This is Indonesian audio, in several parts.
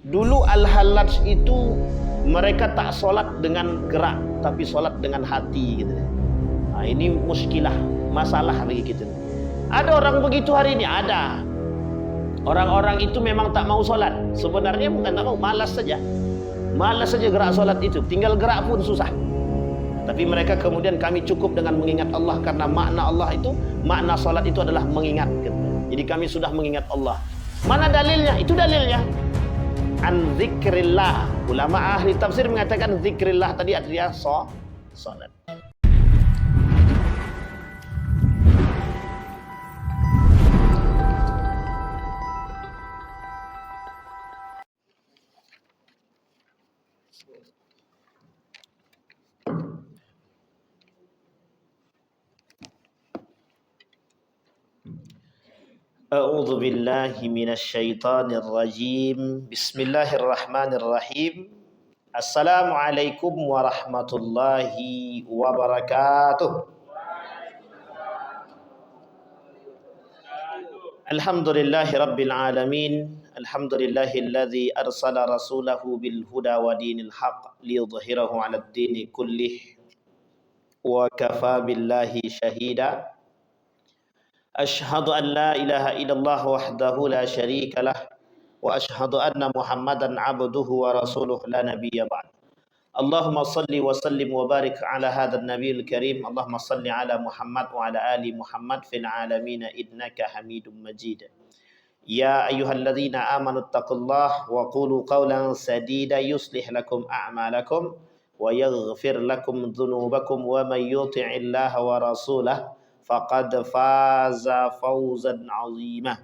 Dulu Al-Hallaj itu mereka tak solat dengan gerak, tapi solat dengan hati gitu. Nah, ini muskilah, masalah bagi kita. Ada orang begitu hari ini, ada. Orang-orang itu memang tak mau solat. Sebenarnya bukan tak mau, malas saja. Malas saja gerak solat itu. Tinggal gerak pun susah. Tapi mereka kemudian kami cukup dengan mengingat Allah, karena makna Allah itu, makna solat itu adalah mengingat gitu. Jadi kami sudah mengingat Allah. Mana dalilnya? Itu dalilnya. An zikrillah. Ulama ahli tafsir mengatakan zikrillah tadi artinya salat. A'udzu billahi minasyaitonir rajim. Bismillahirrahmanirrahim. Assalamualaikum warahmatullahi wabarakatuh. Alhamdulillahi rabbil alamin. Alhamdulillahilladzi arsala rasulahu bil huda wa dinil haqq liyudhhirahu 'alad dini kullih wa kafa billahi syahida. Ashhadu an la ilaha illallah wahdahu la syarika lah wa ashhadu anna Muhammadan abduhu wa rasuluh la nabiyya ba'd. Allahumma salli wa sallim wa barik ala hadzal nabiyil karim. Allahumma salli ala Muhammad wa ala ali Muhammad fil alamin innaka Hamidum Majid. Ya ayyuhalladzina amanu taqullaha wa qulu qawlan sadida yuslih lakum a'malakum wa yaghfir lakum dhunubakum wa may yuti'illaha wa rasulahu faqad faza fawzan 'azima.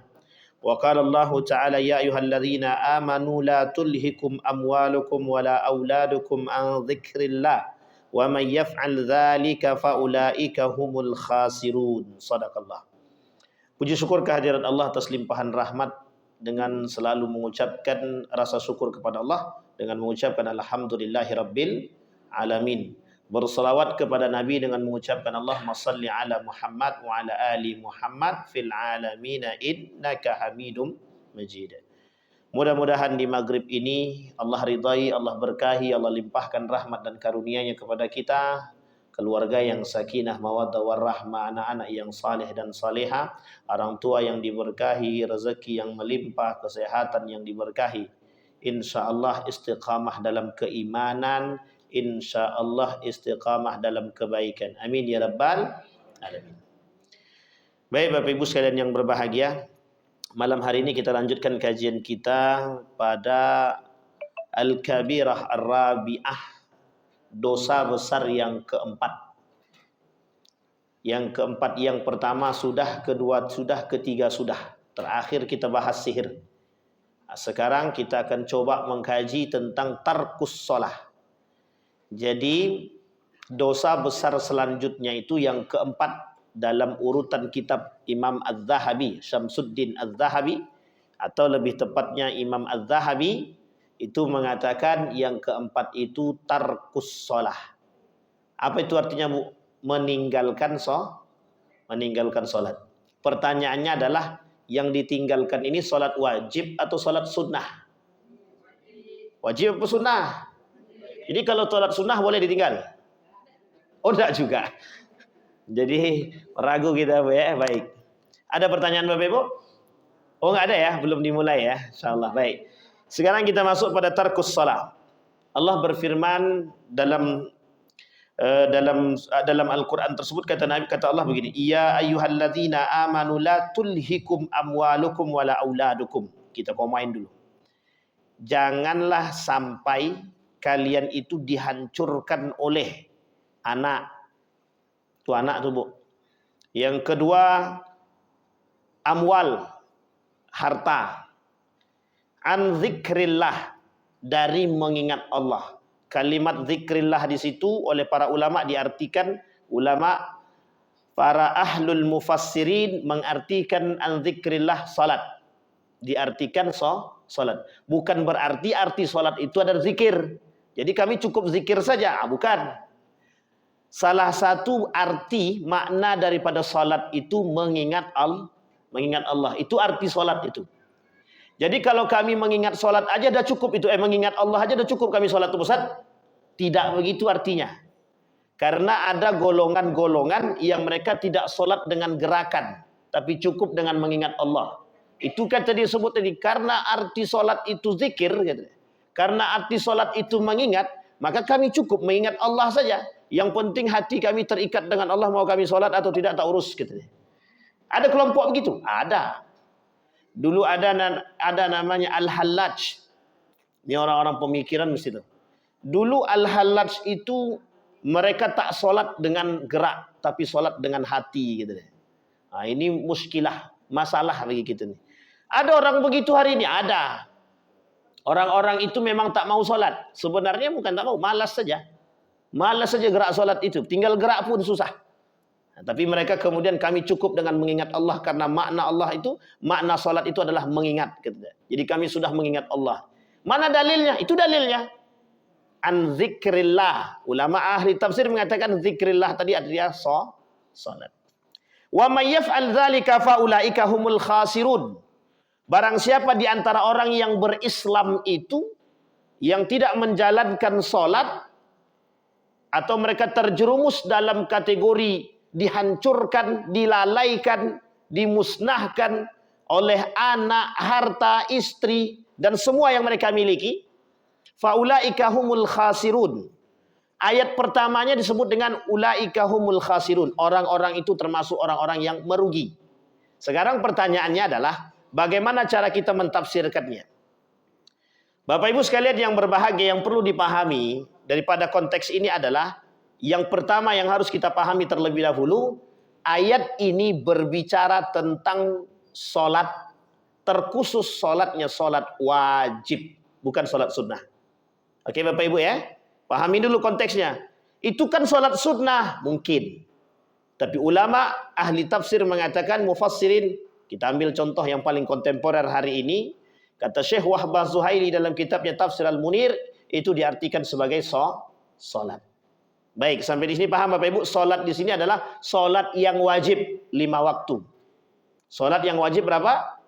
Wa qala Allah ta'ala ya ayyuhalladzina amanu la tulhikum amwalukum wala auladukum an dzikrillah wa may yaf'al dzalika fa ulaika humul khasirun. Shadaqallah. Puji syukur kehadirat Allah atas limpahan rahmat, dengan selalu mengucapkan rasa syukur kepada Allah dengan mengucapkan alhamdulillahirabbil alamin. Berselawat kepada Nabi dengan mengucapkan Allahumma salli ala Muhammad wa ala ali Muhammad fil alamin innaka Hamidum Majid. Mudah-mudahan di maghrib ini Allah ridai, Allah berkahi, Allah limpahkan rahmat dan karunia-Nya kepada kita, keluarga yang sakinah mawaddah warahmah, anak-anak yang saleh dan saleha, orang tua yang diberkahi, rezeki yang melimpah, kesehatan yang diberkahi. Insyaallah istiqamah dalam keimanan, insyaallah istiqamah dalam kebaikan. Amin ya rabbal alamin. Baik Bapak Ibu sekalian yang berbahagia, malam hari ini kita lanjutkan kajian kita pada Al-Kabirah Ar-Rabi'ah, dosa besar yang keempat. Yang keempat, yang pertama sudah, kedua sudah, ketiga sudah. Terakhir kita bahas sihir. Sekarang kita akan coba mengkaji tentang tarkus shalah. Jadi dosa besar selanjutnya itu yang keempat dalam urutan kitab Imam Az-Zahabi, Syamsuddin Az-Zahabi, atau lebih tepatnya Imam Az-Zahabi itu mengatakan yang keempat itu tarkus shalah. Apa itu artinya, Bu? Meninggalkan salat. Pertanyaannya adalah yang ditinggalkan ini salat wajib atau salat sunnah? Wajib atau sunnah? Jadi kalau salat sunnah boleh ditinggal? Oh enggak juga. Jadi ragu kita, Bu, ya. Baik. Ada pertanyaan Bapak Ibu? Oh enggak ada ya, belum dimulai ya. Insyaallah. Baik. Sekarang kita masuk pada tarkus shalah. Allah berfirman dalam Al-Qur'an tersebut, kata Allah begini, ya ayyuhalladzina amanu la tulhikum amwalukum wala auladukum. Kita komain dulu. Janganlah sampai kalian itu dihancurkan oleh anak. Itu anak tuh, Bu. Yang kedua, amwal, harta. An zikrillah, dari mengingat Allah. Kalimat zikrillah di situ oleh para ulama diartikan, para ahlul mufassirin mengartikan an zikrillah salat. Diartikan salat. Bukan berarti arti salat itu adalah zikir. Jadi kami cukup zikir saja, bukan. Salah satu arti makna daripada salat itu mengingat Allah. Itu arti salat itu. Jadi kalau kami mengingat solat aja dah cukup itu, mengingat Allah aja dah cukup kami solat itu Ustaz. Tidak begitu artinya. Karena ada golongan-golongan yang mereka tidak solat dengan gerakan, tapi cukup dengan mengingat Allah. Itu kan tadi disebut tadi, karena arti solat itu zikir, gitu. Karena arti solat itu mengingat, maka kami cukup mengingat Allah saja. Yang penting hati kami terikat dengan Allah, mau kami solat atau tidak tak urus, gitu. Ada kelompok begitu? Ada. Dulu ada namanya Al-Hallaj. Ini orang-orang pemikiran mesti tahu. Dulu Al-Hallaj itu mereka tak solat dengan gerak, tapi solat dengan hati, gitu. Nah, ini muskilah, masalah bagi kita nih. Ada orang begitu hari ini, ada. Orang-orang itu memang tak mau solat. Sebenarnya bukan tak mau, malas saja. Malas saja gerak solat itu. Tinggal gerak pun susah. Nah, tapi mereka kemudian kami cukup dengan mengingat Allah, karena makna Allah itu, makna solat itu adalah mengingat. Gitu. Jadi kami sudah mengingat Allah. Mana dalilnya? Itu dalilnya. An zikrillah. Ulama ahli tafsir mengatakan zikrillah tadi artinya solat. Wa may yaf'al dzalika fa ulaika humul khasirun. Barang siapa di antara orang yang berislam itu yang tidak menjalankan solat, atau mereka terjerumus dalam kategori dihancurkan, dilalaikan, dimusnahkan oleh anak, harta, istri, dan semua yang mereka miliki, faulaika humul khasirun. Ayat pertamanya disebut dengan ulaika humul khasirun. Orang-orang itu termasuk orang-orang yang merugi. Sekarang pertanyaannya adalah, bagaimana cara kita mentafsirkannya? Bapak Ibu sekalian yang berbahagia, yang perlu dipahami daripada konteks ini adalah, yang pertama yang harus kita pahami terlebih dahulu, ayat ini berbicara tentang solat, terkhusus solatnya solat wajib, bukan solat sunnah. Oke Bapak Ibu ya, pahami dulu konteksnya. Itu kan solat sunnah mungkin, tapi ulama ahli tafsir mengatakan, mufassirin, kita ambil contoh yang paling kontemporer hari ini, kata Syekh Wahbah Zuhaili dalam kitabnya Tafsir Al-Munir, itu diartikan sebagai solat. Baik, sampai di sini paham Bapak Ibu? Solat di sini adalah solat yang wajib 5 waktu. Solat yang wajib berapa?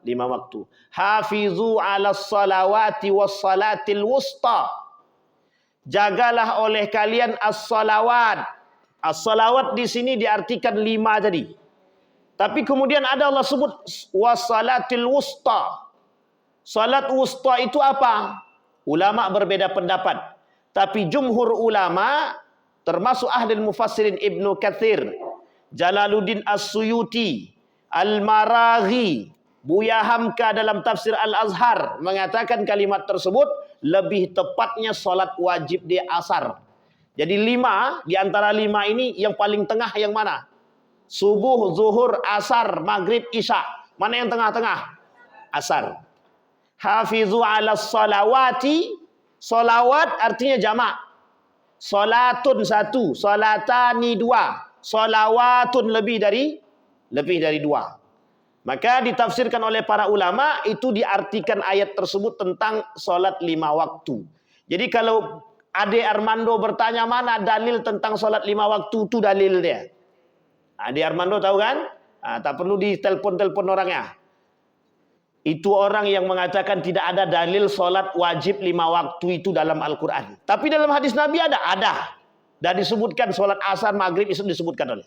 5 waktu. Hafizu 'alas salawati was salatil wusta. Jagalah oleh kalian as-salawat. As-salawat di sini diartikan 5 tadi. Tapi kemudian ada Allah sebut was salatil wusta. Salat wusta itu apa? Ulama berbeda pendapat. Tapi jumhur ulama, termasuk ahli mufassirin Ibnu Katsir, Jalaluddin As-Suyuti, Al-Maraghi, Buya Hamka dalam tafsir Al-Azhar, mengatakan kalimat tersebut lebih tepatnya solat wajib di asar. Jadi 5, di antara 5 ini yang paling tengah yang mana? Subuh, zuhur, asar, maghrib, isya. Mana yang tengah-tengah? Asar. Hafizu 'alas salawati. Salawat artinya jamak. Salatun 1, salatani 2, salawatun lebih dari 2. Maka ditafsirkan oleh para ulama, itu diartikan ayat tersebut tentang salat 5 waktu. Jadi kalau Ade Armando bertanya mana dalil tentang salat 5 waktu, itu dalil dia. Ade Armando tahu kan? Tak perlu ditelepon-telepon orangnya. Itu orang yang mengatakan tidak ada dalil solat wajib 5 waktu itu dalam Al-Quran. Tapi dalam hadis Nabi ada. Dan disebutkan solat asar, maghrib, itu disebutkan oleh.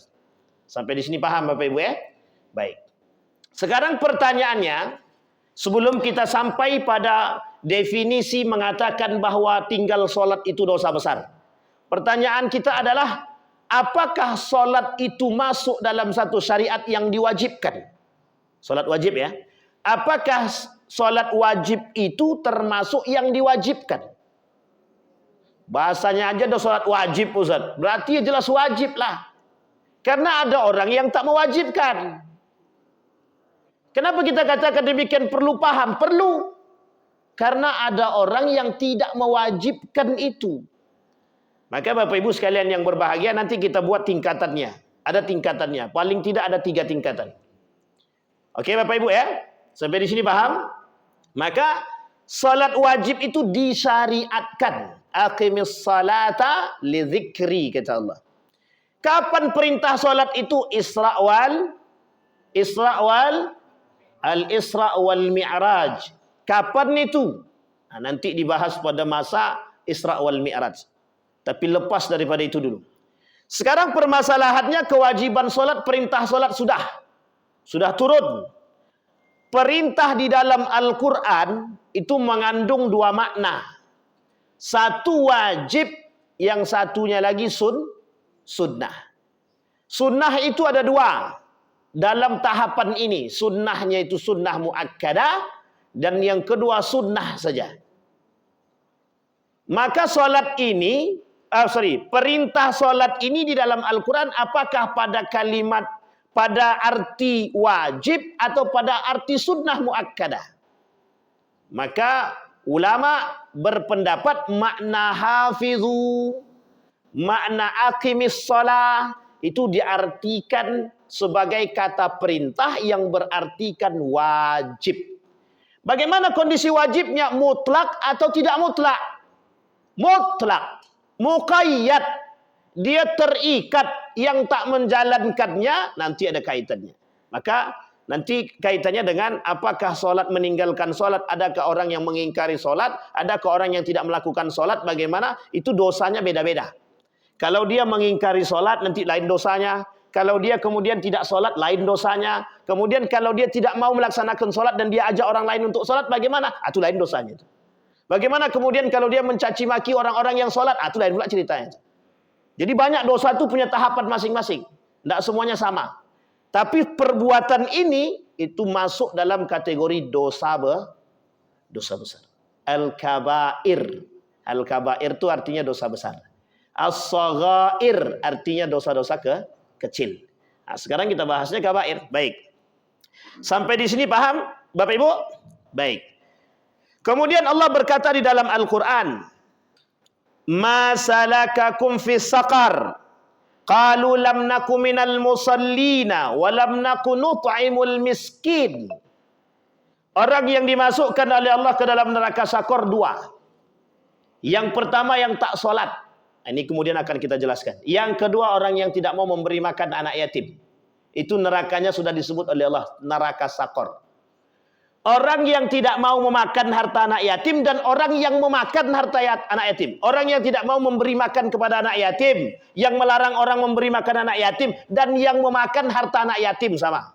Sampai di sini paham Bapak Ibu ya? Baik. Sekarang pertanyaannya, sebelum kita sampai pada definisi mengatakan bahwa tinggal solat itu dosa besar. Pertanyaan kita adalah, apakah solat itu masuk dalam satu syariat yang diwajibkan? Solat wajib ya. Apakah solat wajib itu termasuk yang diwajibkan? Bahasanya aja ada solat wajib Ustaz. Berarti jelas wajib lah. Karena ada orang yang tak mewajibkan. Kenapa kita katakan demikian? Perlu paham. Perlu. Karena ada orang yang tidak mewajibkan itu. Maka Bapak Ibu sekalian yang berbahagia, nanti kita buat tingkatannya. Ada tingkatannya. Paling tidak ada 3 tingkatan. Oke Bapak Ibu ya? Sampai di sini paham? Maka salat wajib itu disyariatkan. Aqimis salata li dzikri, kata Allah. Kapan perintah salat itu? Isra wal Al-Isra wal Mi'raj. Kapan itu? Nah, nanti dibahas pada masa Isra wal Mi'raj. Tapi lepas daripada itu dulu. Sekarang permasalahannya kewajiban solat, perintah solat sudah turun. Perintah di dalam Al-Quran itu mengandung dua makna. Satu wajib, yang satunya lagi sunnah. Sunnah itu ada dua. Dalam tahapan ini, sunnahnya itu sunnah muakkadah, dan yang kedua sunnah saja. Maka solat ini, perintah solat ini di dalam Al-Quran, apakah pada kalimat, pada arti wajib atau pada arti sunnah muakkadah? Maka ulama berpendapat makna hafizu, makna aqimis shalah itu diartikan sebagai kata perintah yang berartikan wajib. Bagaimana kondisi wajibnya? Mutlak atau tidak mutlak? Mutlak. Muqayyad. Dia terikat, yang tak menjalankannya nanti ada kaitannya. Maka nanti kaitannya dengan apakah solat, meninggalkan solat, adakah orang yang mengingkari solat, adakah orang yang tidak melakukan solat, bagaimana? Itu dosanya beda-beda. Kalau dia mengingkari solat, nanti lain dosanya. Kalau dia kemudian tidak solat, lain dosanya. Kemudian kalau dia tidak mau melaksanakan solat dan dia ajak orang lain untuk solat, bagaimana? Itu lain dosanya. Bagaimana kemudian kalau dia mencaci maki orang-orang yang solat? Itu lain pula ceritanya. Jadi banyak dosa itu punya tahapan masing-masing. Tidak semuanya sama. Tapi perbuatan ini itu masuk dalam kategori dosa besar. Al-kabair. Al-kabair itu artinya dosa besar. As-saghair artinya dosa-dosa kecil. Nah, sekarang kita bahasnya kabair. Baik. Sampai di sini paham, Bapak Ibu? Baik. Kemudian Allah berkata di dalam Al-Quran, "Ma salakakum fis saqar? Qalu lam naku minal musallina wa lam naku nut'imul miskin." Orang yang dimasukkan oleh Allah ke dalam neraka sakor dua. Yang pertama yang tak solat. Ini kemudian akan kita jelaskan. Yang kedua orang yang tidak mau memberi makan anak yatim. Itu nerakanya sudah disebut oleh Allah, neraka sakor. Orang yang tidak mau memakan harta anak yatim dan orang yang memakan harta anak yatim. Orang yang tidak mau memberi makan kepada anak yatim, yang melarang orang memberi makan anak yatim, dan yang memakan harta anak yatim sama.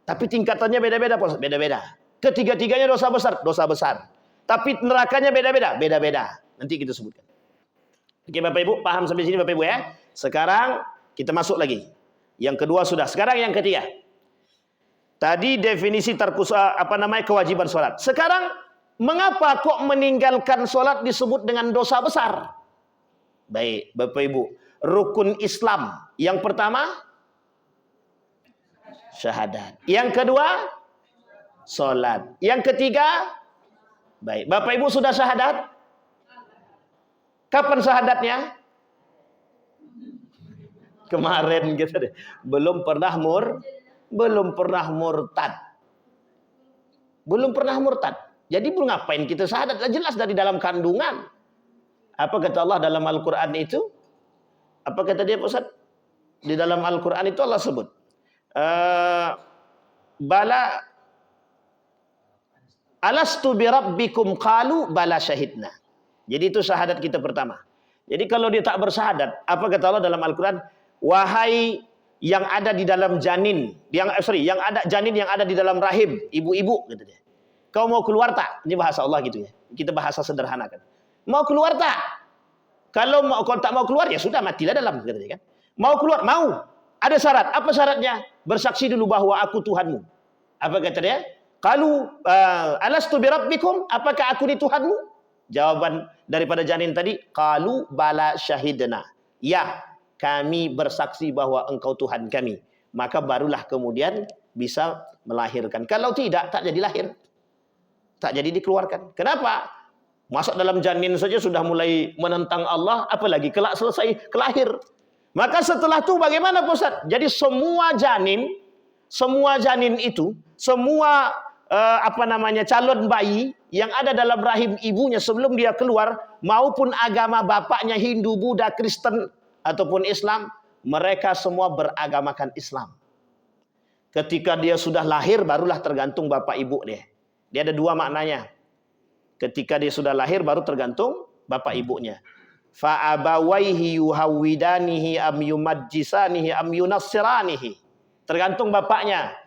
Tapi tingkatannya beda-beda, beda-beda. Ketiga-tiganya dosa besar. Tapi nerakanya beda-beda. Nanti kita sebutkan. Oke Bapak Ibu, paham sampai sini Bapak Ibu ya? Sekarang kita masuk lagi. Yang kedua sudah. Sekarang yang ketiga. Tadi definisi kewajiban sholat. Sekarang mengapa kok meninggalkan sholat disebut dengan dosa besar? Baik, Bapak Ibu. Rukun Islam. Yang pertama, syahadat. Yang kedua, sholat. Yang ketiga, baik. Bapak Ibu sudah syahadat? Kapan syahadatnya? Kemarin gitu deh. Belum pernah murtad. Belum pernah murtad. Jadi ngapain kita syahadat? Jelas dari dalam kandungan. Apa kata Allah dalam Al-Quran itu? Apa kata dia Pak Ustaz? Di dalam Al-Quran itu Allah sebut. Bala alastu birabbikum qalu bala syahidna. Jadi itu syahadat kita pertama. Jadi kalau dia tak bersyahadat, apa kata Allah dalam Al-Quran? Wahai yang ada di dalam janin, yang ada janin yang ada di dalam rahim ibu-ibu, gitu dia. Kau mau keluar tak? Ini bahasa Allah gitu ya. Kita bahasa sederhana kan. Mau keluar tak? Kalau tak mau keluar ya sudah matilah dalam, gitu dia kan. Mau keluar, mau. Ada syarat. Apa syaratnya? Bersaksi dulu bahwa aku Tuhanmu. Apa kata dia? Qalu alastu birabbikum? Apakah aku ini Tuhanmu? Jawaban daripada janin tadi, qalu bala syahidna. Ya, kami bersaksi bahwa engkau Tuhan kami. Maka barulah kemudian bisa melahirkan. Kalau tidak, tak jadi lahir. Tak jadi dikeluarkan. Kenapa? Masuk dalam janin saja sudah mulai menentang Allah, apalagi kelak selesai kelahir. Maka setelah itu bagaimana Pak Ustaz? Jadi semua janin itu, semua calon bayi yang ada dalam rahim ibunya sebelum dia keluar, maupun agama bapaknya Hindu, Buddha, Kristen ataupun Islam, mereka semua beragamakan Islam. Ketika dia sudah lahir barulah tergantung bapak ibu dia. Dia ada dua maknanya. Ketika dia sudah lahir baru tergantung bapak ibunya. Fa abawaihi yuhawidanihi am yumajjisanihi am yunassiranihi. Tergantung bapaknya.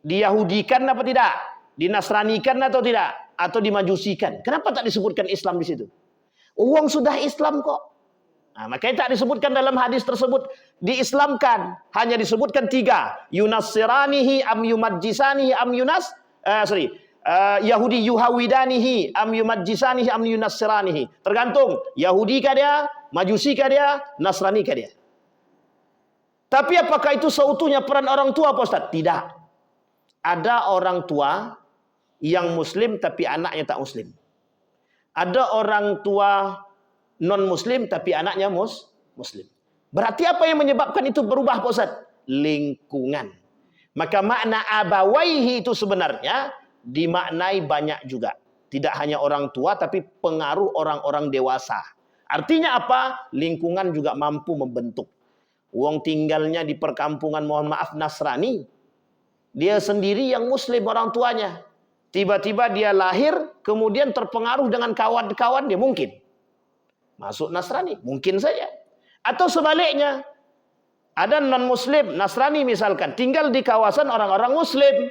Diyahudikan apa tidak? Dinasranikan atau tidak? Atau dimajusikan? Kenapa tak disebutkan Islam di situ? Uang sudah Islam kok. Nah, makanya tak disebutkan dalam hadis tersebut diislamkan, hanya disebutkan 3, yunassiranihi am yumajjisanihi am Yahudi yuhawidanihi am yumajjisanihi am yunassiranihi. Tergantung Yahudi kah dia, Majusi kah dia, Nasrani kah dia. Tapi apakah itu seutuhnya peran orang tua, Pak Ustaz? Tidak. Ada orang tua yang muslim tapi anaknya tak muslim. Ada orang tua non-muslim tapi anaknya muslim. Berarti apa yang menyebabkan itu berubah, Pak Ustaz? Lingkungan. Maka makna abawaihi itu sebenarnya dimaknai banyak juga. Tidak hanya orang tua tapi pengaruh orang-orang dewasa. Artinya apa? Lingkungan juga mampu membentuk. Wong tinggalnya di perkampungan, mohon maaf, Nasrani. Dia sendiri yang muslim orang tuanya. Tiba-tiba dia lahir, kemudian terpengaruh dengan kawan-kawan dia, mungkin masuk Nasrani, mungkin saja. Atau sebaliknya, ada non-muslim, Nasrani misalkan, tinggal di kawasan orang-orang muslim.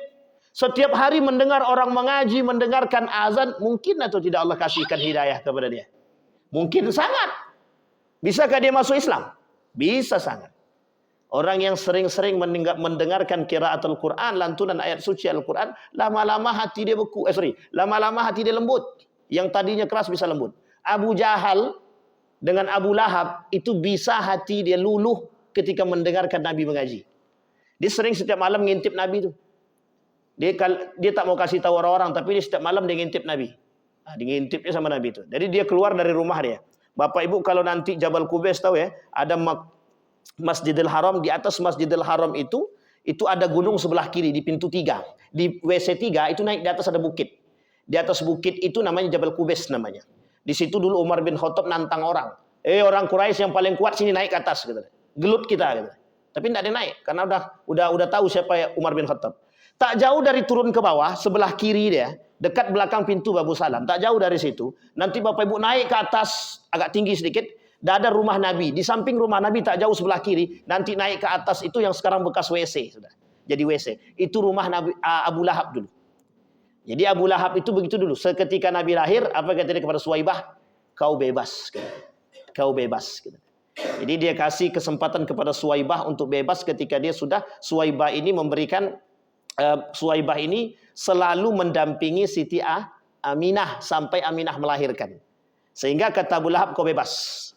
Setiap hari mendengar orang mengaji, mendengarkan azan, mungkin atau tidak Allah kasihkan hidayah kepada dia? Mungkin sangat. Bisakah dia masuk Islam? Bisa sangat. Orang yang sering-sering mendengarkan qiraatul Quran, lantunan ayat suci Al-Quran, lama-lama hati dia beku. Lama-lama hati dia lembut. Yang tadinya keras bisa lembut. Abu Jahal dengan Abu Lahab itu bisa hati dia luluh ketika mendengarkan Nabi mengaji. Dia sering setiap malam ngintip Nabi itu. Dia tak mau kasih tahu orang-orang, tapi dia setiap malam dia ngintip Nabi. Dia ngintipnya sama Nabi itu. Jadi dia keluar dari rumah dia. Bapak Ibu kalau nanti Jabal Qubais tahu ya, ada Masjidil Haram, di atas Masjidil Haram itu ada gunung sebelah kiri di pintu 3. Di WC 3 itu naik di atas ada bukit. Di atas bukit itu namanya Jabal Qubais namanya. Di situ dulu Umar bin Khattab nantang orang. Orang Quraisy yang paling kuat sini naik ke atas gitu. Gelut kita gitu. Tapi tidak ada naik karena udah tahu siapa ya Umar bin Khattab. Tak jauh dari turun ke bawah, sebelah kiri dia, dekat belakang pintu Babu Salam. Tak jauh dari situ. Nanti Bapak Ibu naik ke atas agak tinggi sedikit. Dah ada rumah Nabi. Di samping rumah Nabi tak jauh sebelah kiri. Nanti naik ke atas itu yang sekarang bekas WC. Sudah jadi WC. Itu rumah Nabi, Abu Lahab dulu. Jadi Abu Lahab itu begitu dulu. Seketika Nabi lahir, apa kata dia kepada Suwaibah? Kau bebas. Kau bebas. Jadi dia kasih kesempatan kepada Suwaibah untuk bebas ketika dia sudah. Suwaibah ini memberikan, Suwaibah ini selalu mendampingi Siti Aminah sampai Aminah melahirkan. Sehingga kata Abu Lahab, kau bebas.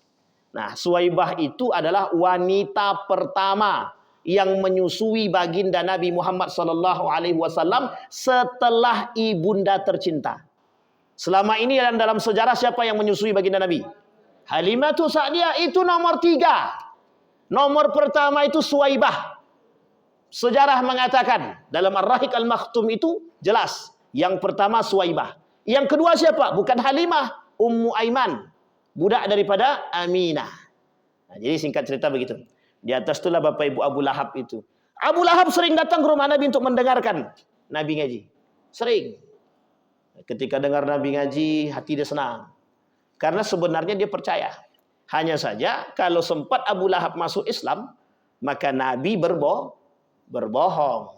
Nah, Suwaibah itu adalah wanita pertama yang menyusui baginda Nabi Muhammad SAW setelah ibunda tercinta. Selama ini dalam sejarah siapa yang menyusui baginda Nabi? Halimatu Sa'diyah itu nomor 3. Nomor pertama itu Suwaibah. Sejarah mengatakan dalam Ar-Rahiq Al-Makhtum itu jelas. Yang pertama Suwaibah. Yang kedua siapa? Bukan Halimah, Ummu Aiman. Budak daripada Aminah. Nah, jadi singkat cerita begitu. Di atas itulah Bapak Ibu Abu Lahab itu. Abu Lahab sering datang ke rumah Nabi untuk mendengarkan Nabi ngaji. Sering. Ketika dengar Nabi ngaji, hati dia senang. Karena sebenarnya dia percaya. Hanya saja kalau sempat Abu Lahab masuk Islam, maka Nabi berbohong.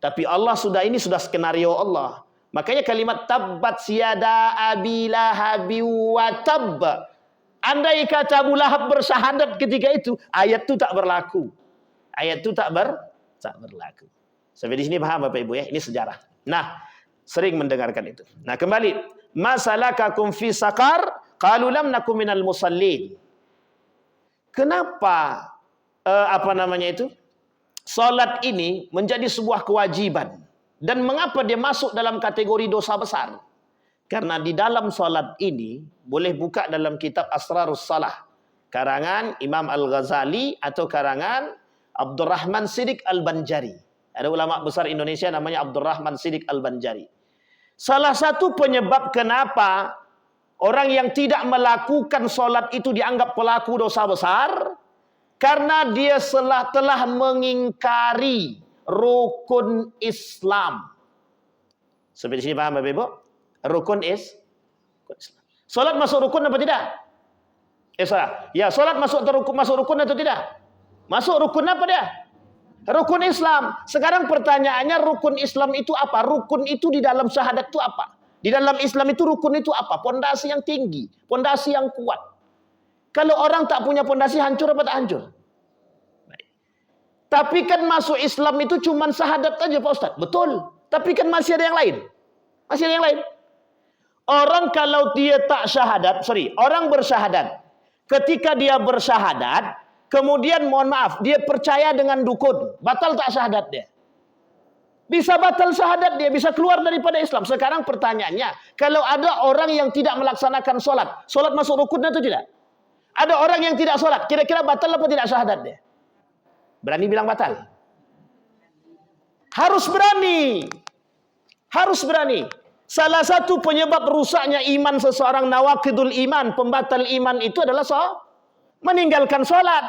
Tapi Allah sudah skenario Allah. Makanya kalimat tabbat siyada abi lahabi wa tabb. Andai kata Abu Lahab bersyahadat ketika itu, ayat itu tak berlaku. Ayat itu tak berlaku. Sampai di sini paham Bapak Ibu ya? Ini sejarah. Nah, sering mendengarkan itu. Nah, kembali. Masalakakum fi saqar? Qalu lam nakum minal musallin. Kenapa salat ini menjadi sebuah kewajiban? Dan mengapa dia masuk dalam kategori dosa besar? Karena di dalam salat ini, boleh buka dalam kitab Asrarus Salah, karangan Imam Al-Ghazali atau karangan Abdurrahman Siddiq Al-Banjari. Ada ulama besar Indonesia namanya Abdurrahman Siddiq Al-Banjari. Salah satu penyebab kenapa orang yang tidak melakukan salat itu dianggap pelaku dosa besar, Karena dia telah mengingkari rukun Islam. Sampai di sini paham Bapak Ibu? Rukun Islam. Salat masuk rukun apa tidak? Salat masuk rukun atau tidak? Masuk rukun apa dia? Rukun Islam. Sekarang pertanyaannya, rukun Islam itu apa? Rukun itu di dalam syahadat itu apa? Di dalam Islam itu rukun itu apa? Pondasi yang tinggi, pondasi yang kuat. Kalau orang tak punya pondasi, hancur apa tak hancur? Baik. Tapi kan masuk Islam itu cuma syahadat aja Pak Ustaz. Betul. Tapi kan masih ada yang lain. Masih ada yang lain. Orang kalau dia tak syahadat, orang bersyahadat. Ketika dia bersyahadat, kemudian mohon maaf, dia percaya dengan dukun. Batal tak syahadat dia? Bisa batal syahadat dia, bisa keluar daripada Islam. Sekarang pertanyaannya, kalau ada orang yang tidak melaksanakan solat masuk rukun atau tidak? Ada orang yang tidak solat, kira-kira batal apa tidak syahadat dia? Berani bilang batal? Harus berani. Harus berani. Salah satu penyebab rusaknya iman seseorang, nawaqidul iman, pembatal iman itu adalah meninggalkan solat.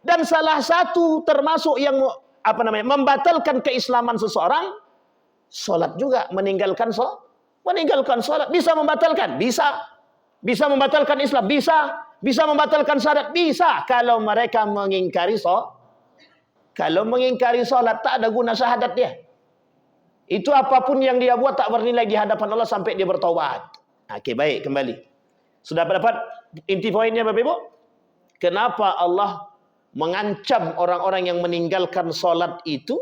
Dan salah satu termasuk yang membatalkan keislaman seseorang, solat juga. Meninggalkan solat bisa membatalkan, bisa membatalkan Islam, bisa membatalkan syahadat, bisa. Kalau mereka mengingkari solat, tak ada guna syahadat dia. Itu apapun yang dia buat tak bernilai di hadapan Allah sampai dia bertaubat. Okey, baik, kembali. Sudah dapat inti poinnya Bapak Ibu? Kenapa Allah mengancam orang-orang yang meninggalkan solat itu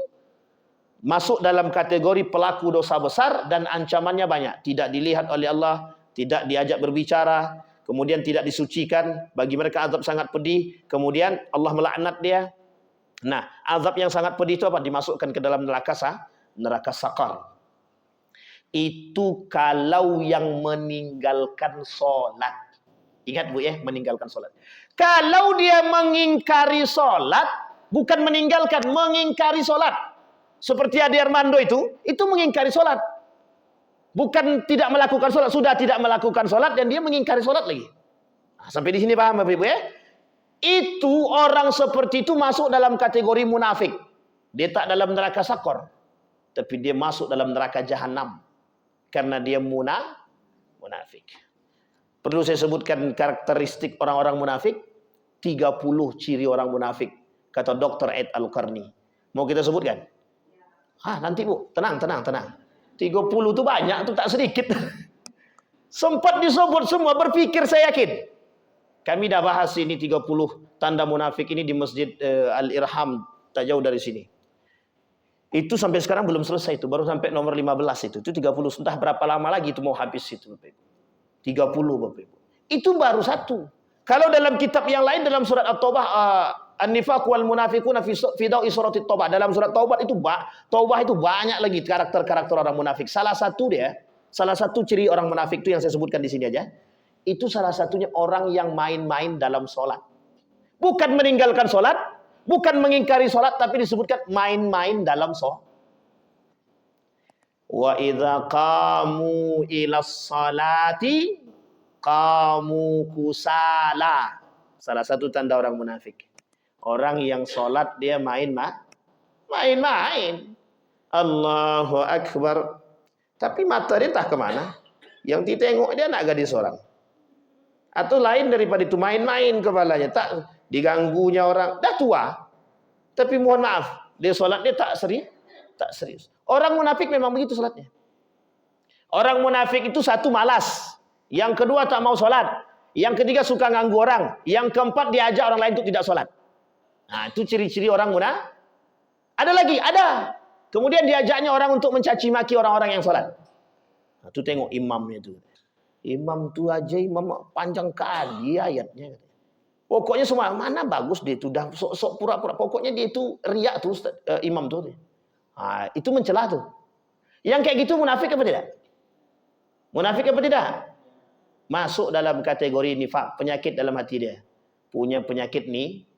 masuk dalam kategori pelaku dosa besar, dan ancamannya banyak. Tidak dilihat oleh Allah, tidak diajak berbicara, kemudian tidak disucikan, bagi mereka azab sangat pedih, kemudian Allah melaknat dia. Nah, azab yang sangat pedih itu apa? Dimasukkan ke dalam neraka sakar. Itu kalau yang meninggalkan solat. Ingat Bu ya, meninggalkan solat. Kalau dia mengingkari solat, bukan meninggalkan, mengingkari solat. Seperti Adi Armando itu mengingkari solat. Bukan tidak melakukan solat, sudah tidak melakukan solat dan dia mengingkari solat lagi. Nah, sampai di sini paham Bapak Ibu ya? Itu orang seperti itu masuk dalam kategori munafik. Dia tak dalam neraka sakor, tapi dia masuk dalam neraka jahanam karena dia munafik. Perlu saya sebutkan karakteristik orang-orang munafik? 30 ciri orang munafik, kata Dr. Ed Al-Qarni. Mau kita sebutkan? Nanti Bu, tenang. 30 itu banyak, itu tak sedikit. Sempat disebut semua, berpikir saya yakin. Kami dah bahas ini 30 tanda munafik ini di Masjid Al-Irham, tak jauh dari sini. Itu sampai sekarang belum selesai itu, baru sampai nomor 15 itu 30. Entah berapa lama lagi itu mau habis itu Bapak Ibu. 30 Bapak Ibu. Itu baru satu. Kalau dalam kitab yang lain, dalam surat At-Taubah, An-Nifaq wal Munafiquna fi Dawi Suratit Taubah, dalam surat Taubah itu banyak lagi karakter-karakter orang munafik. Salah satu ciri orang munafik itu yang saya sebutkan di sini aja. Itu salah satunya orang yang main-main dalam solat. Bukan meninggalkan solat, bukan mengingkari solat, tapi disebutkan main-main dalam solat. Wa idza qamu ilas salati qamu kusala. Salah satu tanda orang munafik. Orang yang solat dia main-main. Allahu Akbar. Tapi mata dia entah kemana. Yang ditengok dia nak gadis orang. Atau lain daripada itu, main-main kepalanya. Tak diganggunya orang. Dah tua. Tapi mohon maaf, dia solat dia tak serius. Orang munafik memang begitu solatnya. Orang munafik itu satu, malas. Yang kedua tak mau solat. Yang ketiga suka ganggu orang. Yang keempat diajak orang lain untuk tidak solat. Nah, itu ciri-ciri orang munafik. Ada lagi, ada. Kemudian diajaknya orang untuk mencaci maki orang-orang yang solat. Nah, itu tengok imamnya itu. Imam tu aja, imam panjang kali ayatnya. Pokoknya semua mana bagus dia itu, dah sok pura-pura. Pokoknya dia itu riak tuh imam tuh. Itu mencela tuh. Yang kayak gitu munafik apa tidak? Munafik apa tidak? Masuk dalam kategori nifak, penyakit dalam hati dia. Punya penyakit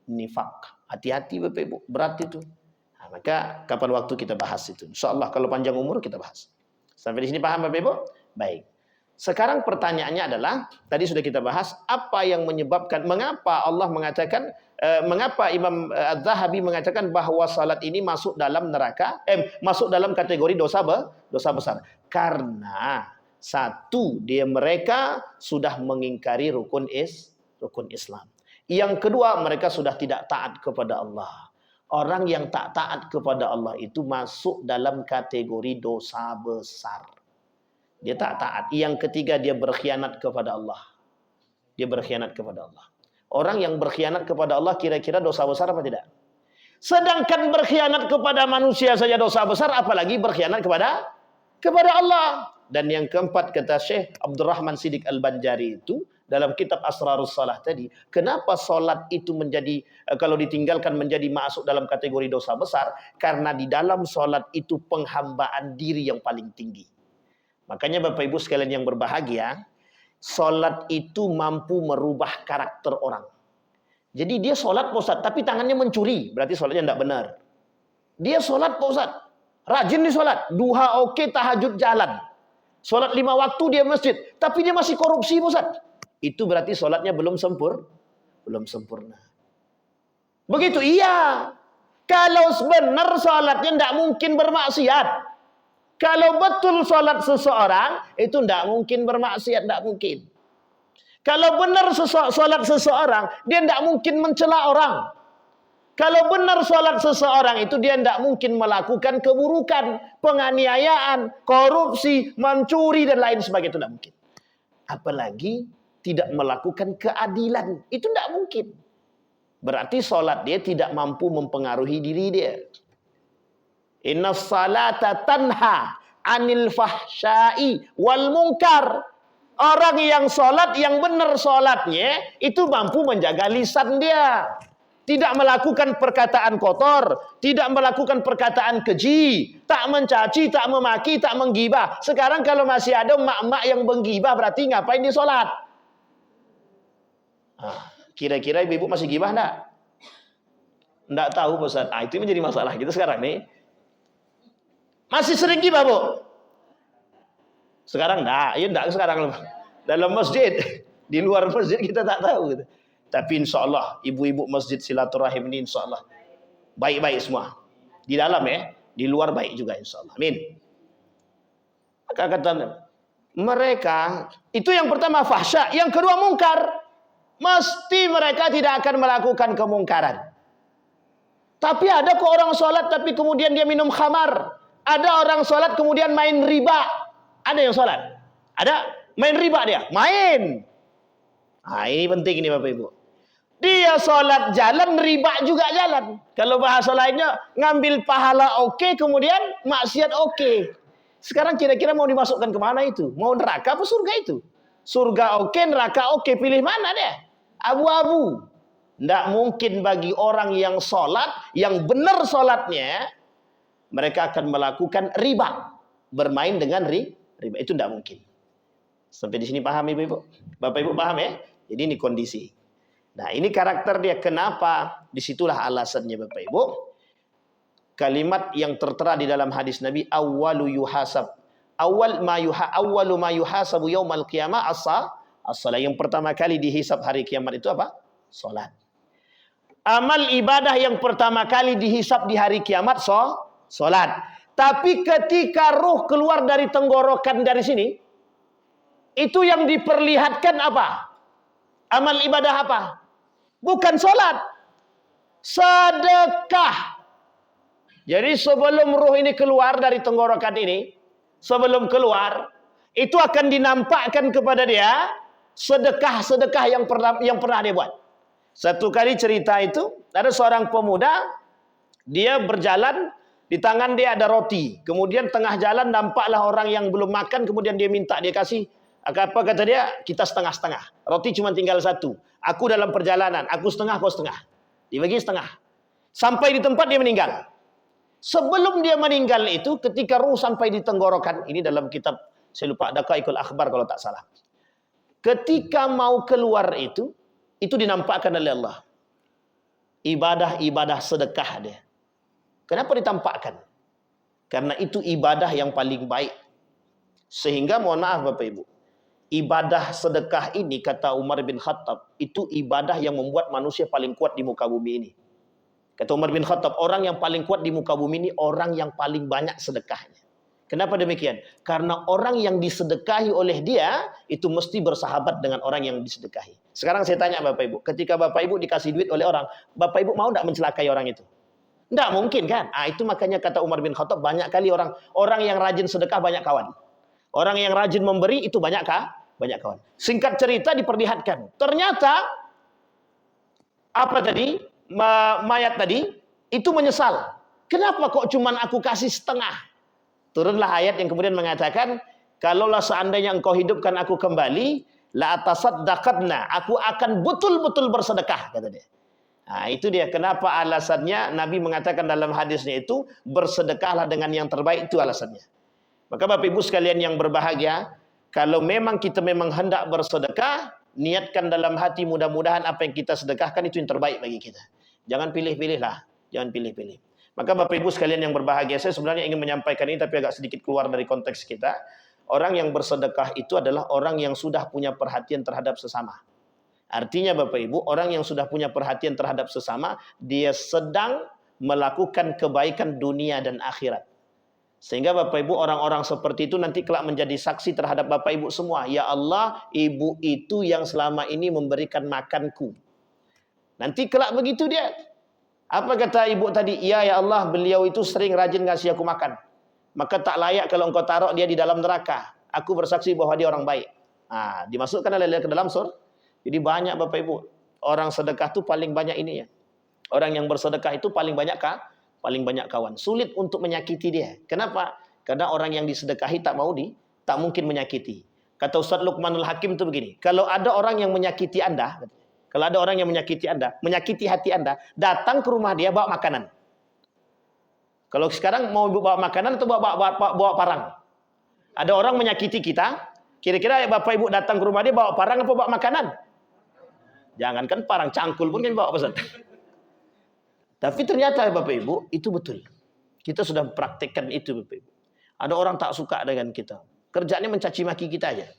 nifak. Hati-hati Bapak Ibu, berat itu. Maka kapan waktu kita bahas itu. InsyaAllah kalau panjang umur kita bahas. Sampai di sini paham Bapak Ibu? Baik. Sekarang pertanyaannya adalah, tadi sudah kita bahas, apa yang menyebabkan, mengapa Allah mengatakan mengapa Imam Az-Zahabi mengatakan bahawa salat ini masuk dalam neraka, masuk dalam kategori dosa besar? Karena satu, mereka sudah mengingkari rukun Islam. Yang kedua, mereka sudah tidak taat kepada Allah. Orang yang tak taat kepada Allah itu masuk dalam kategori dosa besar. Dia tak taat. Yang ketiga, dia berkhianat kepada Allah. Dia berkhianat kepada Allah. Orang yang berkhianat kepada Allah kira-kira dosa besar apa tidak? Sedangkan berkhianat kepada manusia saja dosa besar, apalagi berkhianat kepada Allah. Dan yang keempat, kata Syekh Abdurrahman Siddiq Al-Banjari itu dalam kitab Asrarus Salah tadi, kenapa solat itu menjadi, kalau ditinggalkan menjadi masuk dalam kategori dosa besar? Karena di dalam solat itu penghambaan diri yang paling tinggi. Makanya Bapak Ibu sekalian yang berbahagia, solat itu mampu merubah karakter orang. Jadi dia solat Pak Ustaz, tapi tangannya mencuri, berarti solatnya tidak benar. Dia solat Pak Ustaz, rajin di solat, duha oke, tahajud jalan. Solat 5 waktu dia masjid, tapi dia masih korupsi Pak Ustaz. Itu berarti solatnya belum sempurna. Begitu, iya. Kalau benar solatnya tidak mungkin bermaksiat. Kalau betul solat seseorang, itu tidak mungkin bermaksiat, tidak mungkin. Kalau benar solat seseorang, dia tidak mungkin mencela orang. Kalau benar solat seseorang itu, dia tidak mungkin melakukan keburukan, penganiayaan, korupsi, mencuri, dan lain sebagainya. Itu tidak mungkin. Apalagi tidak melakukan keadilan. Itu tidak mungkin. Berarti solat dia tidak mampu mempengaruhi diri dia. Inna salata tanha anil fahsyai wal munkar. Orang yang solat, yang benar solatnya, itu mampu menjaga lisan dia. Tidak melakukan perkataan kotor, tidak melakukan perkataan keji, tak mencaci, tak memaki, tak menggibah. Sekarang kalau masih ada mak-mak yang menggibah, berarti ngapain dia solat? Kira-kira ibu-ibu masih gibah enggak? Enggak tahu Ustaz. Itu menjadi masalah kita sekarang nih. Masih sering gibah, Bu? Sekarang enggak. Ya enggak sekarang. Dalam masjid, di luar masjid kita tak tahu gitu. Tapi insya Allah ibu-ibu masjid silaturahim ini insya Allah baik-baik semua. Di dalam ya, di luar baik juga insya Allah. Amin. Maka kata mereka, itu yang pertama fahsya, yang kedua mungkar. Mesti mereka tidak akan melakukan kemungkaran. Tapi ada kok orang sholat tapi kemudian dia minum khamar. Ada orang sholat kemudian main riba. Ada yang sholat? Ada? Main riba dia? Main. Ini penting ini Bapak Ibu. Dia sholat jalan, riba juga jalan. Kalau bahasa lainnya, ngambil pahala oke, kemudian maksiat oke. Sekarang kira-kira mau dimasukkan kemana itu? Mau neraka apa surga itu? Surga oke, neraka oke. Pilih mana deh? Abu-abu. Tidak mungkin bagi orang yang sholat, yang benar sholatnya, mereka akan melakukan riba. Bermain dengan riba. Itu tidak mungkin. Sampai di sini paham Ibu-ibu? Bapak Ibu paham ya? Jadi ini kondisi. Nah ini karakter dia. Kenapa? Disitulah alasannya Bapak Ibu. Kalimat yang tertera di dalam hadis Nabi, awwalu yuhasab. Awwalu ma yuhasabu yaumal qiyamah as-salat. Yang pertama kali dihisab hari kiamat itu apa? Salat. Amal ibadah yang pertama kali dihisab di hari kiamat salat. Tapi ketika ruh keluar dari tenggorokan dari sini, itu yang diperlihatkan apa? Amal ibadah apa? Bukan salat. Sedekah. Jadi sebelum ruh ini keluar dari tenggorokan ini, sebelum keluar, itu akan dinampakkan kepada dia sedekah-sedekah yang pernah dia buat. Satu kali cerita itu, ada seorang pemuda, dia berjalan, di tangan dia ada roti. Kemudian tengah jalan nampaklah orang yang belum makan, kemudian dia minta, dia kasih. Apa kata dia? Kita setengah-setengah. Roti cuma tinggal satu. Aku dalam perjalanan, aku setengah, kau setengah. Dibagi setengah. Sampai di tempat dia meninggal. Sebelum dia meninggal itu, ketika ruh sampai di tenggorokan, ini dalam kitab, saya lupa, Daqaiqul Akhbar kalau tak salah. Ketika mau keluar itu dinampakkan oleh Allah. Ibadah-ibadah sedekah dia. Kenapa ditampakkan? Karena itu ibadah yang paling baik. Sehingga mohon maaf Bapak Ibu, ibadah sedekah ini, kata Umar bin Khattab, itu ibadah yang membuat manusia paling kuat di muka bumi ini. Kata Umar bin Khattab, orang yang paling kuat di muka bumi ini orang yang paling banyak sedekahnya. Kenapa demikian? Karena orang yang disedekahi oleh dia itu mesti bersahabat dengan orang yang disedekahi. Sekarang saya tanya Bapak Ibu, ketika Bapak Ibu dikasih duit oleh orang, Bapak Ibu mau tidak mencelakai orang itu? Tidak mungkin kan? Itu makanya kata Umar bin Khattab, banyak kali orang yang rajin sedekah banyak kawan. Orang yang rajin memberi itu banyak kawan. Singkat cerita diperlihatkan, ternyata apa tadi? Mayat tadi itu menyesal. Kenapa kok cuman aku kasih setengah? Turunlah ayat yang kemudian mengatakan, kalaulah seandainya engkau hidupkan aku kembali, la atasaddaqatna, aku akan betul-betul bersedekah, kata dia. Itu dia kenapa alasannya Nabi mengatakan dalam hadisnya itu, bersedekahlah dengan yang terbaik, itu alasannya. Maka Bapak Ibu sekalian yang berbahagia, kalau memang kita memang hendak bersedekah, niatkan dalam hati mudah-mudahan apa yang kita sedekahkan itu yang terbaik bagi kita. Jangan pilih-pilih lah, jangan pilih-pilih. Maka Bapak Ibu sekalian yang berbahagia, saya sebenarnya ingin menyampaikan ini tapi agak sedikit keluar dari konteks kita. Orang yang bersedekah itu adalah orang yang sudah punya perhatian terhadap sesama. Artinya Bapak Ibu, orang yang sudah punya perhatian terhadap sesama, dia sedang melakukan kebaikan dunia dan akhirat. Sehingga Bapak Ibu, orang-orang seperti itu nanti kelak menjadi saksi terhadap Bapak Ibu semua. Ya Allah, ibu itu yang selama ini memberikan makanku. Nanti kelak begitu dia. Apa kata ibu tadi? Ya Allah, beliau itu sering rajin ngasih aku makan. Maka tak layak kalau engkau taruh dia di dalam neraka. Aku bersaksi bahwa dia orang baik. Dimasukkan oleh ke dalam surga. Jadi banyak Bapak Ibu, orang sedekah itu paling banyak ini ya. Orang yang bersedekah itu paling banyak kawan. Sulit untuk menyakiti dia. Kenapa? Karena orang yang disedekahi tak mungkin menyakiti. Kata Ustaz Luqmanul Hakim itu begini, kalau ada orang yang menyakiti Anda, menyakiti hati Anda, datang ke rumah dia bawa makanan. Kalau sekarang mau bawa makanan atau bawa parang? Ada orang menyakiti kita, kira-kira Bapak Ibu datang ke rumah dia bawa parang apa bawa makanan? Jangankan parang, cangkul pun kan bawa pesan. Tapi ternyata Bapak Ibu, itu betul. Kita sudah praktekkan itu Bapak Ibu. Ada orang tak suka dengan kita. Kerjanya mencaci maki kita aja.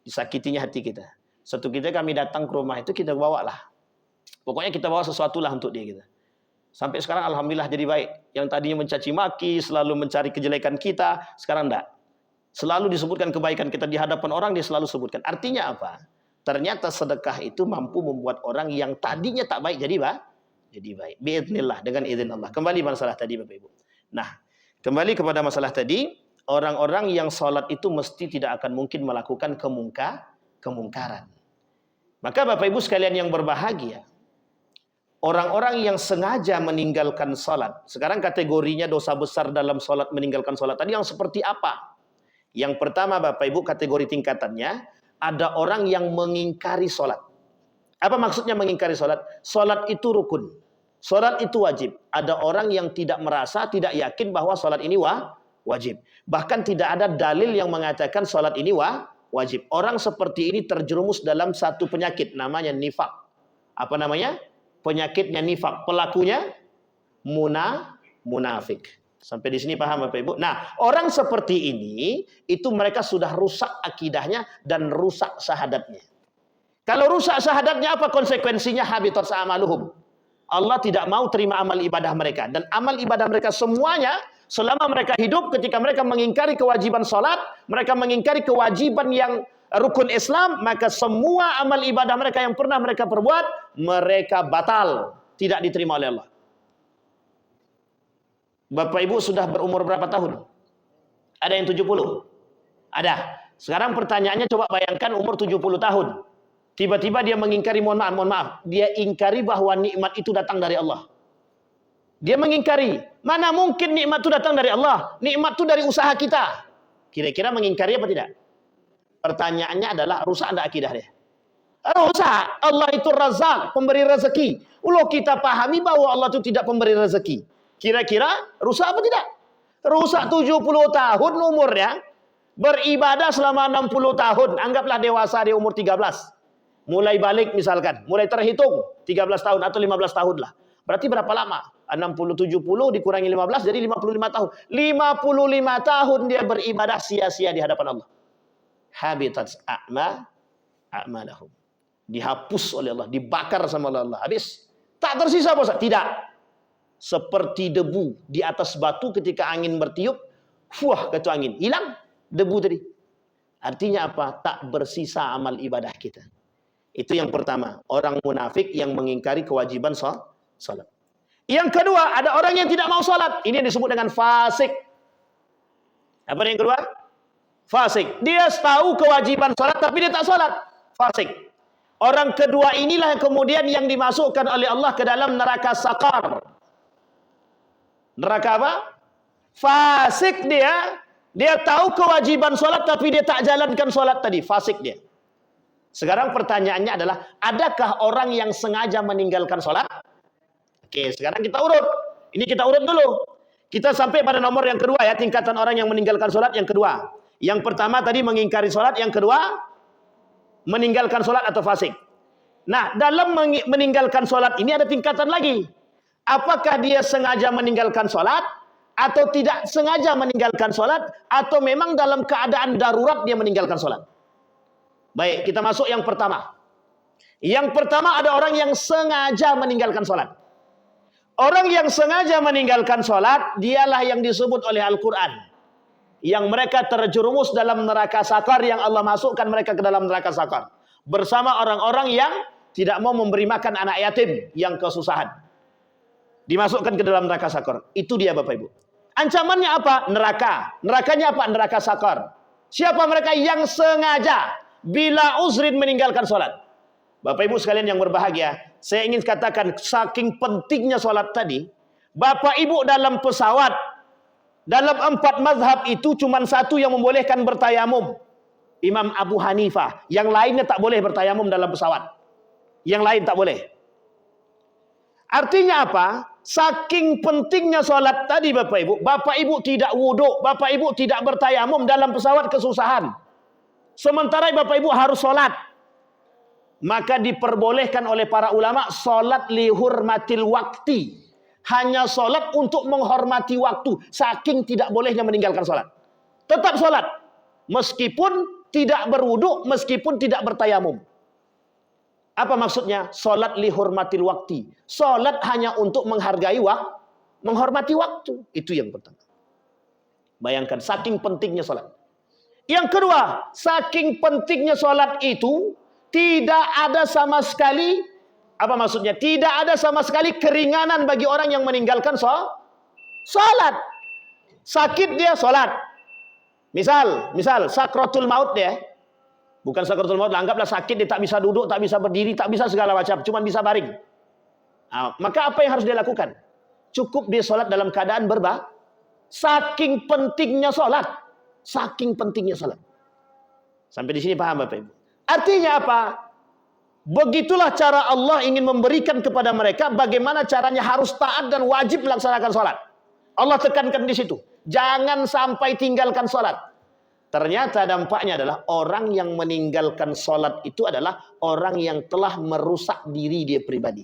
Disakitinya hati kita. Satu kita kami datang ke rumah itu kita bawalah. Pokoknya kita bawa sesuatu lah untuk dia kita. Sampai sekarang alhamdulillah jadi baik. Yang tadinya mencaci maki, selalu mencari kejelekan kita, sekarang enggak. Selalu disebutkan kebaikan kita di hadapan orang, dia selalu sebutkan. Artinya apa? Ternyata sedekah itu mampu membuat orang yang tadinya tak baik jadi baik. Biidznillah, dengan izin Allah. Kembali masalah tadi Bapak Ibu. Nah, kembali kepada masalah tadi, orang-orang yang sholat itu mesti tidak akan mungkin melakukan kemungkaran. Maka Bapak Ibu sekalian yang berbahagia, orang-orang yang sengaja meninggalkan sholat, sekarang kategorinya dosa besar dalam sholat, meninggalkan sholat tadi yang seperti apa? Yang pertama Bapak Ibu kategori tingkatannya, ada orang yang mengingkari sholat. Apa maksudnya mengingkari sholat? Sholat itu rukun. Sholat itu wajib. Ada orang yang tidak merasa, tidak yakin bahwa sholat ini wajib. Bahkan tidak ada dalil yang mengatakan sholat ini wajib. Orang seperti ini terjerumus dalam satu penyakit namanya nifak. Apa namanya? Penyakitnya nifak. Pelakunya munafik. Sampai di sini paham Bapak Ibu? Nah, orang seperti ini itu mereka sudah rusak akidahnya dan rusak syahadatnya. Kalau rusak syahadatnya apa konsekuensinya? Habitat amaluhum. Allah tidak mau terima amal ibadah mereka, dan amal ibadah mereka semuanya selama mereka hidup, ketika mereka mengingkari kewajiban salat, mereka mengingkari kewajiban yang rukun Islam, maka semua amal ibadah mereka yang pernah mereka perbuat, mereka batal, tidak diterima oleh Allah. Bapak Ibu sudah berumur berapa tahun? Ada yang 70? Ada. Sekarang pertanyaannya, coba bayangkan umur 70 tahun. Tiba-tiba dia mengingkari, mohon maaf. Dia ingkari bahwa nikmat itu datang dari Allah. Dia mengingkari. Mana mungkin nikmat itu datang dari Allah? Nikmat itu dari usaha kita. Kira-kira mengingkari apa tidak? Pertanyaannya adalah, rusak anda akidah dia? Rusak. Allah itu Razak, pemberi rezeki. Kalau kita pahami bahwa Allah itu tidak pemberi rezeki, kira-kira rusak apa tidak? Rusak 70 tahun umurnya, beribadah selama 60 tahun. Anggaplah dewasa dia umur 13. Mulai balik misalkan, mulai terhitung 13 tahun atau 15 tahun lah. Berarti berapa lama? 60-70 dikurangi 15 jadi 55 tahun. 55 tahun dia beribadah sia-sia di hadapan Allah. habitat a'malahum. Dihapus oleh Allah, dibakar sama Allah. Habis. Tak tersisa apa? Tidak. Seperti debu di atas batu ketika angin bertiup, fuah kata angin, hilang debu tadi. Artinya apa? Tak bersisa amal ibadah kita. Itu yang pertama, orang munafik yang mengingkari kewajiban salat. Yang kedua, ada orang yang tidak mau salat. Ini yang disebut dengan fasik. Apa yang kedua? Fasik. Dia tahu kewajiban salat tapi dia tak salat. Fasik. Orang kedua inilah kemudian yang dimasukkan oleh Allah ke dalam neraka sakar. Neraka apa? Fasik dia. Dia tahu kewajiban solat tapi dia tak jalankan solat tadi. Fasik dia. Sekarang pertanyaannya adalah, adakah orang yang sengaja meninggalkan solat? Oke, sekarang kita urut. Ini kita urut dulu. Kita sampai pada nomor yang kedua ya, tingkatan orang yang meninggalkan solat yang kedua. Yang pertama tadi mengingkari solat, yang kedua meninggalkan solat atau fasik. Nah, dalam meninggalkan solat ini ada tingkatan lagi. Apakah dia sengaja meninggalkan solat atau tidak sengaja meninggalkan solat, atau memang dalam keadaan darurat dia meninggalkan solat? Baik, kita masuk yang pertama. Yang pertama ada orang yang sengaja meninggalkan solat. Orang yang sengaja meninggalkan solat, dialah yang disebut oleh Al-Quran, yang mereka terjerumus dalam neraka sakar, yang Allah masukkan mereka ke dalam neraka sakar. Bersama orang-orang yang tidak mau memberi makan anak yatim yang kesusahan. Dimasukkan ke dalam neraka sakar. Itu dia Bapak Ibu. Ancamannya apa? Neraka. Nerakanya apa? Neraka sakar. Siapa mereka yang sengaja bila uzrin meninggalkan solat? Bapak Ibu sekalian yang berbahagia, saya ingin katakan saking pentingnya solat tadi. Bapak Ibu dalam pesawat, dalam 4 mazhab itu cuma satu yang membolehkan bertayamum, Imam Abu Hanifah. Yang lainnya tak boleh bertayamum dalam pesawat. Yang lain tak boleh. Artinya apa? Saking pentingnya solat tadi Bapak Ibu tidak wuduk, Bapak Ibu tidak bertayamum dalam pesawat kesusahan. Sementara Bapak Ibu harus solat. Maka diperbolehkan oleh para ulama solat lihurmatil wakti. Hanya solat untuk menghormati waktu. Saking tidak bolehnya meninggalkan solat. Tetap solat. Meskipun tidak berwuduk, meskipun tidak bertayamum. Apa maksudnya? Solat lihurmatil wakti. Solat hanya untuk menghargai waktu, menghormati waktu. Itu yang pertama. Bayangkan, saking pentingnya solat. Yang kedua, saking pentingnya solat itu, tidak ada sama sekali, apa maksudnya? Tidak ada sama sekali keringanan bagi orang yang meninggalkan solat. Sakit dia solat. Misal sakratul maut dia. Bukan sakratul maut, anggaplah sakit dia tak bisa duduk, tak bisa berdiri, tak bisa segala macam, cuma bisa baring. Nah, maka apa yang harus dia lakukan? Cukup dia solat dalam keadaan saking pentingnya solat. Saking pentingnya solat. Sampai di sini paham Bapak Ibu? Artinya apa? Begitulah cara Allah ingin memberikan kepada mereka bagaimana caranya harus taat dan wajib melaksanakan solat. Allah tekankan di situ. Jangan sampai tinggalkan solat. Ternyata dampaknya adalah orang yang meninggalkan solat itu adalah orang yang telah merusak diri dia pribadi.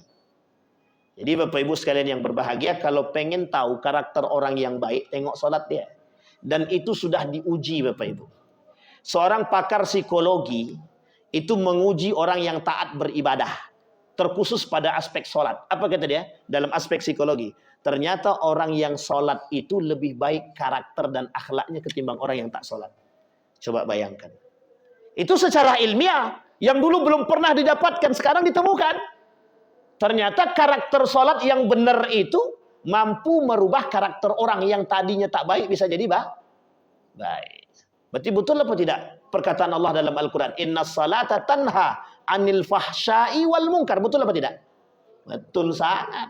Jadi Bapak Ibu sekalian yang berbahagia, kalau pengen tahu karakter orang yang baik, tengok solat dia. Dan itu sudah diuji Bapak Ibu. Seorang pakar psikologi itu menguji orang yang taat beribadah, terkhusus pada aspek solat. Apa kata dia? Dalam aspek psikologi, ternyata orang yang solat itu lebih baik karakter dan akhlaknya ketimbang orang yang tak solat. Coba bayangkan. Itu secara ilmiah, yang dulu belum pernah didapatkan, sekarang ditemukan. Ternyata karakter solat yang benar itu mampu merubah karakter orang yang tadinya tak baik bisa jadi baik. Berarti betul apa tidak perkataan Allah dalam Al-Quran? Innas salata tanha anil fahsyai wal munkar. Betul apa tidak? Betul sangat.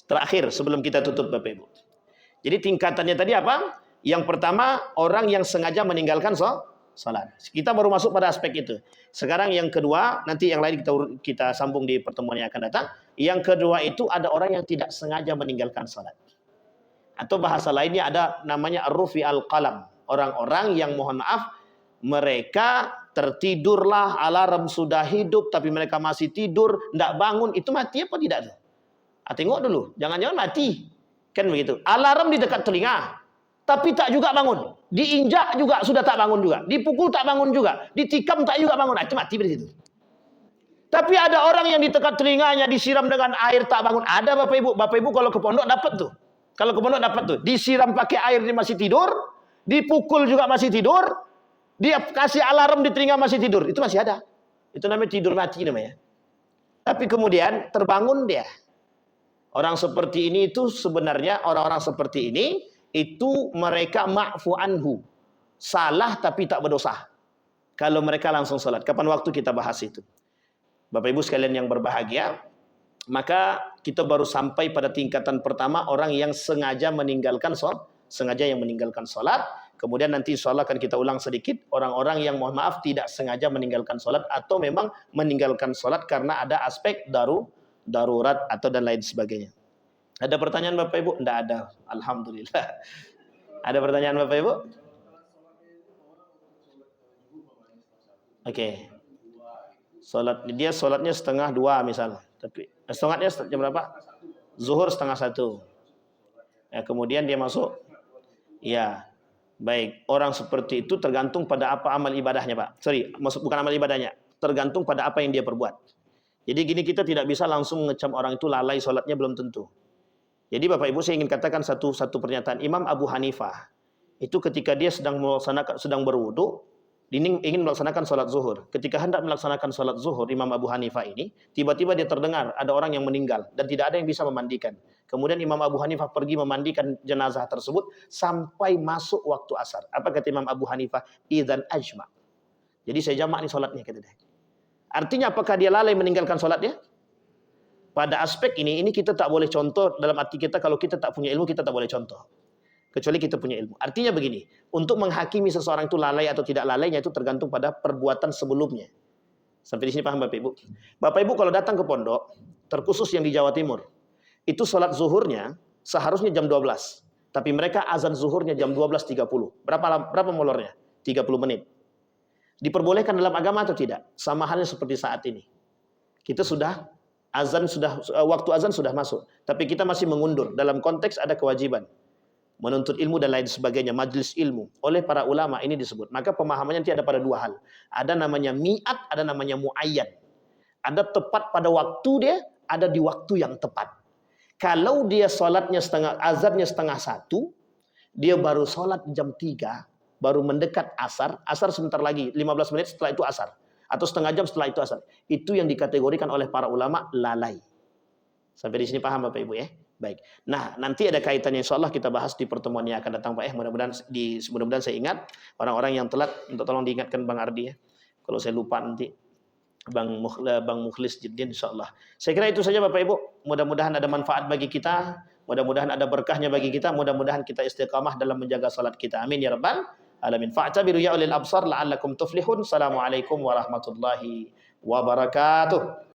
Terakhir sebelum kita tutup Bapak Ibu. Jadi tingkatannya tadi apa? Yang pertama, orang yang sengaja meninggalkan salat. Kita baru masuk pada aspek itu. Sekarang yang kedua, nanti yang lain kita sambung di pertemuan yang akan datang. Yang kedua itu ada orang yang tidak sengaja meninggalkan salat. Atau bahasa lainnya ada namanya rufi al-qalam. Orang-orang yang mohon maaf, mereka tertidurlah, alarm sudah hidup, tapi mereka masih tidur, tidak bangun. Itu mati apa tidak? Tengok dulu, jangan-jangan mati. Kan begitu. Alarm di dekat telinga, tapi tak juga bangun. Diinjak juga sudah tak bangun juga. Dipukul tak bangun juga. Ditikam tak juga bangun. Nah, itu mati dari situ. Tapi ada orang yang ditekan telinganya, disiram dengan air tak bangun. Ada Bapak Ibu. Bapak Ibu kalau ke pondok dapat tuh. Kalau ke pondok dapat tuh. Disiram pakai air dia masih tidur. Dipukul juga masih tidur. Dia kasih alarm di telinga masih tidur. Itu masih ada. Itu namanya tidur mati namanya. Tapi kemudian terbangun dia. Orang seperti ini itu sebenarnya orang-orang seperti ini itu mereka ma'fu anhu. Salah tapi tak berdosa. Kalau mereka langsung sholat. Kapan waktu kita bahas itu. Bapak Ibu sekalian yang berbahagia. Maka kita baru sampai pada tingkatan pertama. Orang yang sengaja meninggalkan sholat. Sengaja yang meninggalkan sholat. Kemudian nanti insya Allah akan kita ulang sedikit. Orang-orang yang mohon maaf tidak sengaja meninggalkan sholat. Atau memang meninggalkan sholat karena ada aspek darurat atau dan lain sebagainya. Ada pertanyaan Bapak Ibu? Tidak ada. Alhamdulillah. Ada pertanyaan Bapak Ibu? Oke. Sholatnya setengah 2 misalnya. Tapi sholatnya jam berapa? Zuhur setengah 1. Ya, kemudian dia masuk. Ya. Baik. Orang seperti itu tergantung pada apa amal ibadahnya, Pak. Bukan amal ibadahnya. Tergantung pada apa yang dia perbuat. Jadi gini, kita tidak bisa langsung mengecam orang itu lalai sholatnya, belum tentu. Jadi Bapak Ibu saya ingin katakan satu pernyataan. Imam Abu Hanifah itu ketika dia sedang berwudu, ingin melaksanakan sholat zuhur. Ketika hendak melaksanakan sholat zuhur, Imam Abu Hanifah ini tiba-tiba dia terdengar ada orang yang meninggal dan tidak ada yang bisa memandikan. Kemudian Imam Abu Hanifah pergi memandikan jenazah tersebut sampai masuk waktu asar. Apa kata Imam Abu Hanifah? Idzan ajma. Jadi saya jamak nih sholatnya kata dia. Artinya apakah dia lalai meninggalkan sholatnya? Pada aspek ini kita tak boleh contoh dalam arti kita kalau kita tak punya ilmu kita tak boleh contoh. Kecuali kita punya ilmu. Artinya begini, untuk menghakimi seseorang itu lalai atau tidak lalainya itu tergantung pada perbuatan sebelumnya. Sampai di sini paham Bapak Ibu? Bapak Ibu kalau datang ke pondok, terkhusus yang di Jawa Timur, itu sholat zuhurnya seharusnya jam 12. Tapi mereka azan zuhurnya jam 12.30. Berapa molornya? 30 menit. Diperbolehkan dalam agama atau tidak? Sama halnya seperti saat ini. Kita waktu azan sudah masuk, tapi kita masih mengundur. Dalam konteks ada kewajiban menuntut ilmu dan lain sebagainya, majelis ilmu oleh para ulama ini disebut. Maka pemahamannya nanti ada pada dua hal. Ada namanya mi'at, ada namanya muayyan. Ada tepat pada waktu dia, ada di waktu yang tepat. Kalau dia azannya setengah 1, dia baru sholat jam 3, baru mendekat asar sebentar lagi, 15 menit setelah itu asar. Atau setengah jam setelah itu asar. Itu yang dikategorikan oleh para ulama lalai. Sampai di sini paham Bapak Ibu ya? Baik. Nah, nanti ada kaitannya insyaallah kita bahas di pertemuan yang akan datang Pak. Mudah-mudahan saya ingat orang-orang yang telat untuk tolong diingatkan Bang Ardi ya. Kalau saya lupa nanti Bang Mukhlis Jiddin insyaallah. Saya kira itu saja Bapak Ibu. Mudah-mudahan ada manfaat bagi kita, mudah-mudahan ada berkahnya bagi kita, mudah-mudahan kita istiqamah dalam menjaga salat kita. Amin ya rabbal alamin. Fa'tabiru ya ulil absar la'allakum tuflihun. Assalamualaikum warahmatullahi wabarakatuh.